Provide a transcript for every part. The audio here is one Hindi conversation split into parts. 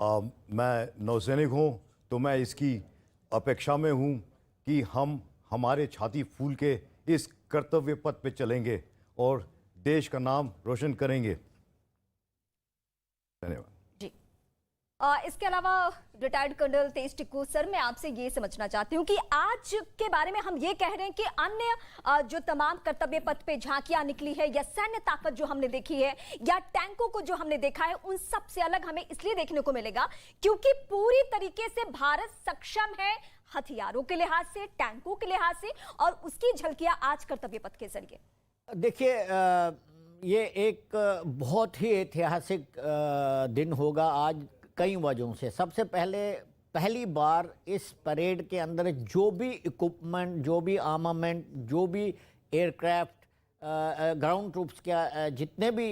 मैं नौसैनिक हूँ, तो मैं इसकी अपेक्षा में हूँ कि हम हमारे छाती फूल के इस कर्तव्य पथ पे चलेंगे और देश का नाम रोशन करेंगे। धन्यवाद जी। इसके अलावा रिटायर्ड कर्नल तेज टिक्कू सर, मैं आपसे ये समझना चाहती हूँ कि आज के बारे में हम ये कह रहे हैं कि अन्य जो तमाम कर्तव्य पथ पे झांकियां निकली है या सैन्य ताकत जो हमने देखी है या टैंकों को जो हमने देखा है, उन सब से अलग हमें इसलिए देखने को मिलेगा क्योंकि पूरी तरीके से भारत सक्षम है हथियारों के लिहाज से, टैंकों के लिहाज से, और उसकी झलकियां आज कर्तव्य पथ के जरिए। देखिए, ये एक बहुत ही ऐतिहासिक दिन होगा आज कई वजहों से। सबसे पहली बार इस परेड के अंदर जो भी इक्विपमेंट, जो भी आर्मामेंट, जो भी एयरक्राफ्ट, ग्राउंड ट्रूप्स के जितने भी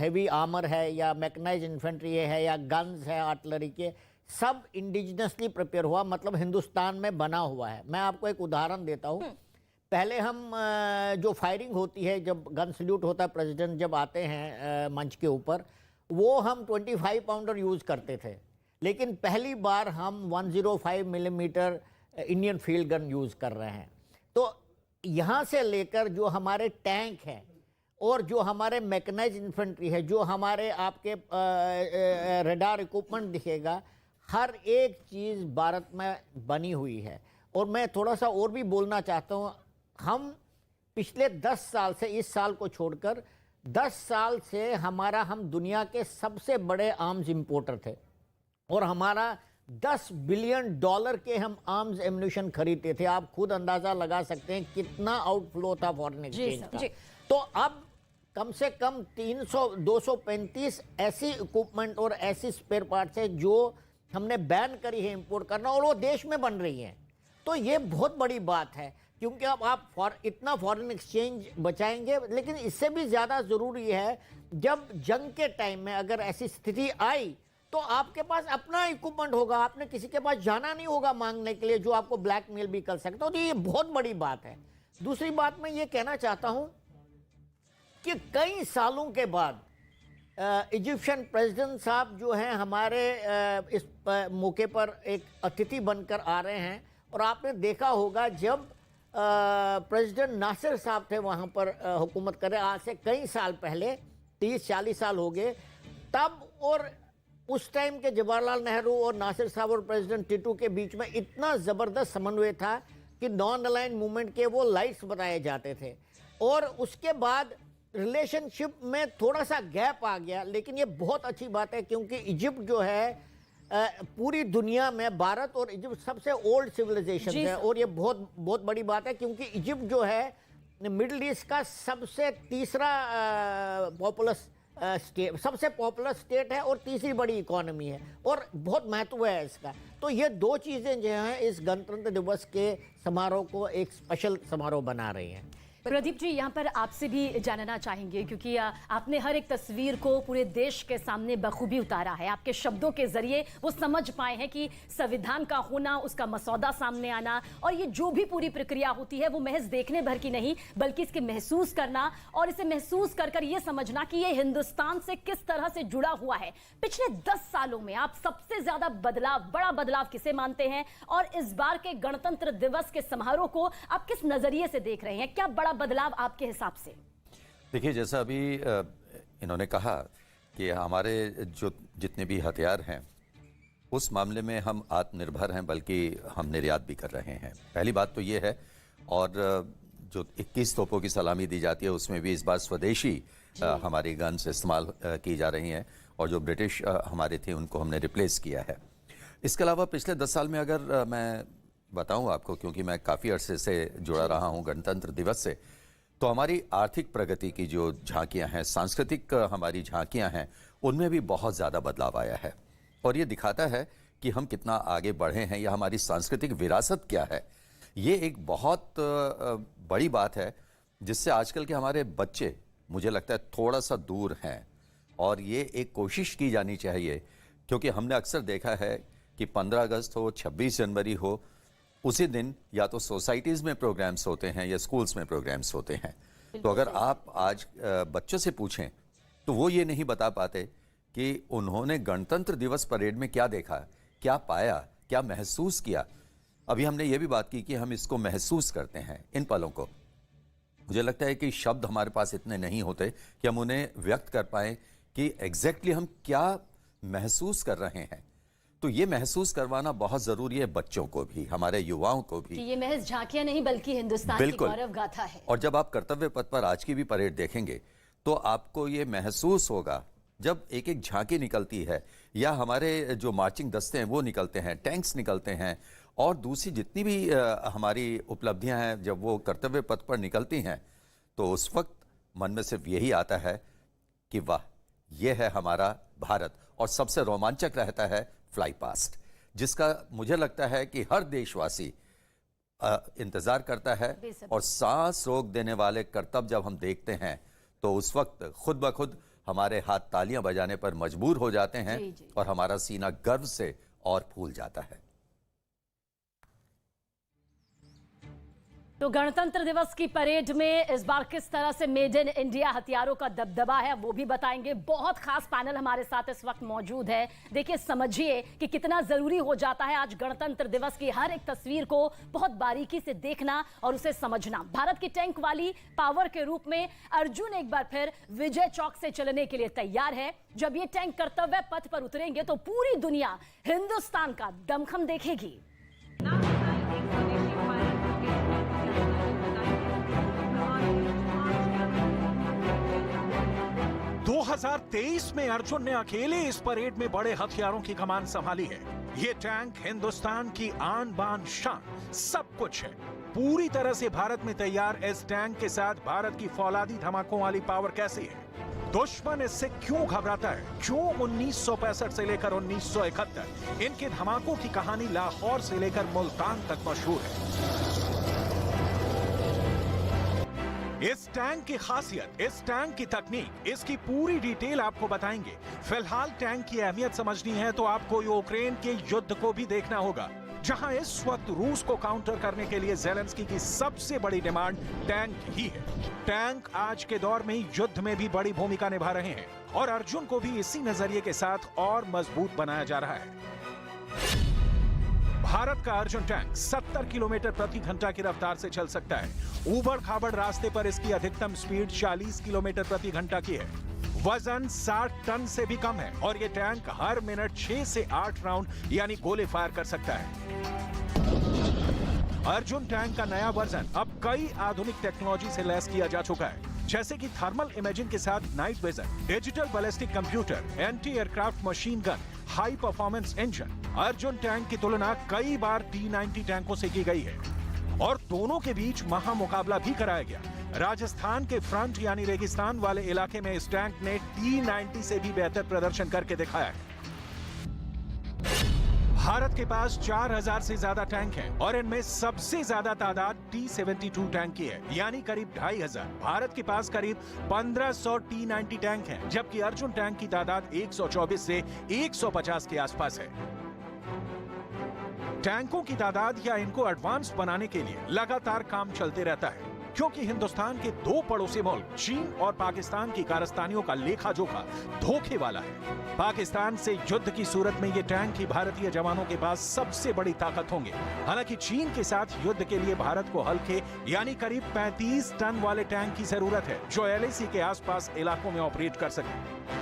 हेवी आर्मर है या मैकेनाइज्ड इन्फेंट्री है या गन्स है आर्टिलरी के, सब इंडिजिनसली प्रिपेयर हुआ, मतलब हिंदुस्तान में बना हुआ है। मैं आपको एक उदाहरण देता हूँ। पहले हम जो फायरिंग होती है, जब गन सल्यूट होता है, प्रेसिडेंट जब आते हैं मंच के ऊपर, वो हम 25 पाउंडर यूज़ करते थे, लेकिन पहली बार हम 105 millimetre Indian field gun use कर रहे हैं। तो यहाँ से लेकर जो हमारे टैंक हैं और जो हमारे मैकेनाइज्ड इन्फेंट्री है, जो हमारे आपके रडार इक्विपमेंट दिखेगा, हर एक चीज़ भारत में बनी हुई है। और मैं थोड़ा सा और भी बोलना चाहता हूँ, हम पिछले 10 साल से, इस साल को छोड़कर 10 साल से हम दुनिया के सबसे बड़े आर्म्स इंपोर्टर थे और हमारा $10 बिलियन के हम आर्म्स एम्यूनिशन खरीदते थे। आप खुद अंदाजा लगा सकते हैं कितना आउटफ्लो था फॉरेन एक्सचेंज का। तो अब कम से कम 235 ऐसी इक्विपमेंट और ऐसी स्पेयर पार्ट्स है जो हमने बैन करी है इंपोर्ट करना, और वो देश में बन रही हैं। तो ये बहुत बड़ी बात है, क्योंकि अब आप इतना फॉरेन एक्सचेंज बचाएंगे, लेकिन इससे भी ज़्यादा ज़रूरी है जब जंग के टाइम में अगर ऐसी स्थिति आई तो आपके पास अपना इक्विपमेंट होगा, आपने किसी के पास जाना नहीं होगा मांगने के लिए जो आपको ब्लैकमेल भी कर सकता हो। तो ये बहुत बड़ी बात है। दूसरी बात मैं ये कहना चाहता हूँ कि कई सालों के बाद इजिप्शियन प्रेसिडेंट साहब जो हैं हमारे इस मौके पर एक अतिथि बनकर आ रहे हैं, और आपने देखा होगा जब प्रेसिडेंट नासिर साहब थे वहाँ पर हुकूमत कर रहे, आज से कई साल पहले, 30-40 साल हो गए तब, और उस टाइम के जवाहरलाल नेहरू और नासिर साहब और प्रेसिडेंट टिटू के बीच में इतना ज़बरदस्त समन्वय था कि नॉन अलाइंड मूवमेंट के वो लाइट्स बनाए जाते थे। और उसके बाद रिलेशनशिप में थोड़ा सा गैप आ गया, लेकिन ये बहुत अच्छी बात है क्योंकि इजिप्ट जो है पूरी दुनिया में भारत और इजिप्ट सबसे ओल्ड सिविलाइजेशन है, और ये बहुत बहुत बड़ी बात है क्योंकि इजिप्ट जो है मिडिल ईस्ट का सबसे तीसरा पॉपुलस स्टेट, सबसे पॉपुलर स्टेट है और तीसरी बड़ी इकोनॉमी है, और बहुत महत्व है इसका। तो ये दो चीज़ें जो हैं इस गणतंत्र दिवस के समारोह को एक स्पेशल समारोह बना रही हैं। प्रदीप जी, यहाँ पर आपसे भी जानना चाहेंगे क्योंकि आपने हर एक तस्वीर को पूरे देश के सामने बखूबी उतारा है। आपके शब्दों के जरिए वो समझ पाए हैं कि संविधान का होना, उसका मसौदा सामने आना, और ये जो भी पूरी प्रक्रिया होती है वो महज देखने भर की नहीं बल्कि इसके महसूस करना, और इसे महसूस कर कर ये समझना कि ये हिंदुस्तान से किस तरह से जुड़ा हुआ है। पिछले 10 सालों में आप सबसे ज्यादा बदलाव, बड़ा बदलाव किसे मानते हैं, और इस बार के गणतंत्र दिवस के समारोह को आप किस नजरिए से देख रहे हैं? क्या बड़ा बदलाव आपके हिसाब से? देखिए, जैसा अभी इन्होंने कहा कि हमारे जो जितने भी हथियार हैं उस मामले में हम आत्मनिर्भर हैं, बल्कि हम निर्यात भी कर रहे हैं। पहली बात तो ये है, और जो 21 तोपों की सलामी दी जाती है उसमें भी इस बार स्वदेशी हमारी गन्स इस्तेमाल की जा रही हैं, और जो ब्रिटिश हमारे थे उनको हमने रिप्लेस किया है। इसके अलावा पिछले 10 साल में अगर मैं बताऊं आपको, क्योंकि मैं काफ़ी अरसे से जुड़ा रहा हूं गणतंत्र दिवस से, तो हमारी आर्थिक प्रगति की जो झांकियां हैं, सांस्कृतिक हमारी झांकियां हैं, उनमें भी बहुत ज़्यादा बदलाव आया है। और ये दिखाता है कि हम कितना आगे बढ़े हैं या हमारी सांस्कृतिक विरासत क्या है। ये एक बहुत बड़ी बात है जिससे आजकल के हमारे बच्चे, मुझे लगता है, थोड़ा सा दूर हैं, और ये एक कोशिश की जानी चाहिए, क्योंकि हमने अक्सर देखा है कि 15 अगस्त हो, 26 जनवरी हो, उसी दिन या तो सोसाइटीज़ में प्रोग्राम्स होते हैं या स्कूल्स में प्रोग्राम्स होते हैं। तो अगर आप आज बच्चों से पूछें तो वो ये नहीं बता पाते कि उन्होंने गणतंत्र दिवस परेड में क्या देखा, क्या पाया, क्या महसूस किया। अभी हमने ये भी बात की कि हम इसको महसूस करते हैं, इन पलों को। मुझे लगता है कि शब्द हमारे पास इतने नहीं होते कि हम उन्हें व्यक्त कर पाएं कि एग्जैक्टली हम क्या महसूस कर रहे हैं। तो ये महसूस करवाना बहुत जरूरी है, बच्चों को भी, हमारे युवाओं को भी। कि ये महज झांकियां नहीं बल्कि हिंदुस्तान की बिल्कुल। गौरव गाथा है। और जब आप कर्तव्य पथ पर आज की भी परेड देखेंगे तो आपको ये महसूस होगा, जब एक एक झांकी निकलती है या हमारे जो मार्चिंग दस्ते हैं वो निकलते हैं, टैंक्स निकलते हैं और दूसरी जितनी भी हमारी उपलब्धियां हैं, जब वो कर्तव्य पथ पर निकलती हैं तो उस वक्त मन में सिर्फ यही आता है कि वाह, ये है हमारा भारत। और सबसे रोमांचक रहता है फ्लाई पास्ट, जिसका मुझे लगता है कि हर देशवासी इंतजार करता है। और सांस रोक देने वाले करतब जब हम देखते हैं तो उस वक्त खुद ब खुद हमारे हाथ तालियां बजाने पर मजबूर हो जाते हैं और हमारा सीना गर्व से और फूल जाता है। तो गणतंत्र दिवस की परेड में इस बार किस तरह से मेड इन इंडिया हथियारों का दबदबा है वो भी बताएंगे। बहुत खास पैनल हमारे साथ इस वक्त मौजूद है। देखिए, समझिए कि कितना जरूरी हो जाता है आज गणतंत्र दिवस की हर एक तस्वीर को बहुत बारीकी से देखना और उसे समझना। भारत की टैंक वाली पावर के रूप में अर्जुन एक बार फिर विजय चौक से चलने के लिए तैयार है। जब ये टैंक कर्तव्य पथ पर उतरेंगे तो पूरी दुनिया हिंदुस्तान का दमखम देखेगी। 2023 में अर्जुन ने अकेले इस परेड में बड़े हथियारों की कमान संभाली है। ये टैंक हिंदुस्तान की आन बान शान सब कुछ है। पूरी तरह से भारत में तैयार इस टैंक के साथ भारत की फौलादी धमाकों वाली पावर कैसी है, दुश्मन इससे क्यों घबराता है, क्यों 1965 से लेकर 1971 इनके धमाकों की कहानी लाहौर से लेकर मुल्तान तक मशहूर है। इस टैंक की खासियत, इस टैंक की तकनीक, इसकी पूरी डिटेल आपको बताएंगे। फिलहाल टैंक की अहमियत समझनी है तो आपको यूक्रेन के युद्ध को भी देखना होगा, जहां इस वक्त रूस को काउंटर करने के लिए ज़ेलेंस्की की सबसे बड़ी डिमांड टैंक ही है। टैंक आज के दौर में युद्ध में भी बड़ी भूमिका निभा रहे हैं और अर्जुन को भी इसी नजरिए के साथ और मजबूत बनाया जा रहा है। भारत का अर्जुन टैंक 70 किलोमीटर प्रति घंटा की रफ्तार से चल सकता है। ऊबड़ खाबड़ रास्ते पर इसकी अधिकतम स्पीड 40 किलोमीटर प्रति घंटा की है। वजन 60 टन से भी कम है और ये टैंक हर मिनट 6 से 8 राउंड यानी गोले फायर कर सकता है। अर्जुन टैंक का नया वर्जन अब कई आधुनिक टेक्नोलॉजी से लैस किया जा चुका है, जैसे कि थर्मल इमेजिंग के साथ night vision, digital ballistic computer, anti aircraft machine gun, high performance engine. Arjun tank की तुलना कई बार T-90 टैंकों से की गई है और दोनों के बीच महामुकाबला भी कराया गया। राजस्थान के फ्रंट यानी रेगिस्तान वाले इलाके में इस टैंक ने T-90 से भी बेहतर प्रदर्शन करके दिखाया है। भारत के पास 4000 से ज्यादा टैंक हैं और इनमें सबसे ज्यादा तादाद T-72 टैंक की है, यानी करीब 2500। भारत के पास करीब 1500 T-90 टैंक हैं, जबकि अर्जुन टैंक की तादाद 124 से 150 के आसपास है। टैंकों की तादाद या इनको एडवांस बनाने के लिए लगातार काम चलते रहता है, क्योंकि हिंदुस्तान के दो पड़ोसी मुल्क चीन और पाकिस्तान की कारस्तानियों का लेखा जोखा धोखे वाला है। पाकिस्तान से युद्ध की सूरत में ये टैंक ही भारतीय जवानों के पास सबसे बड़ी ताकत होंगे। हालांकि चीन के साथ युद्ध के लिए भारत को हल्के यानी करीब 35 टन वाले टैंक की जरूरत है, जो LAC के आसपास इलाकों में ऑपरेट कर सके।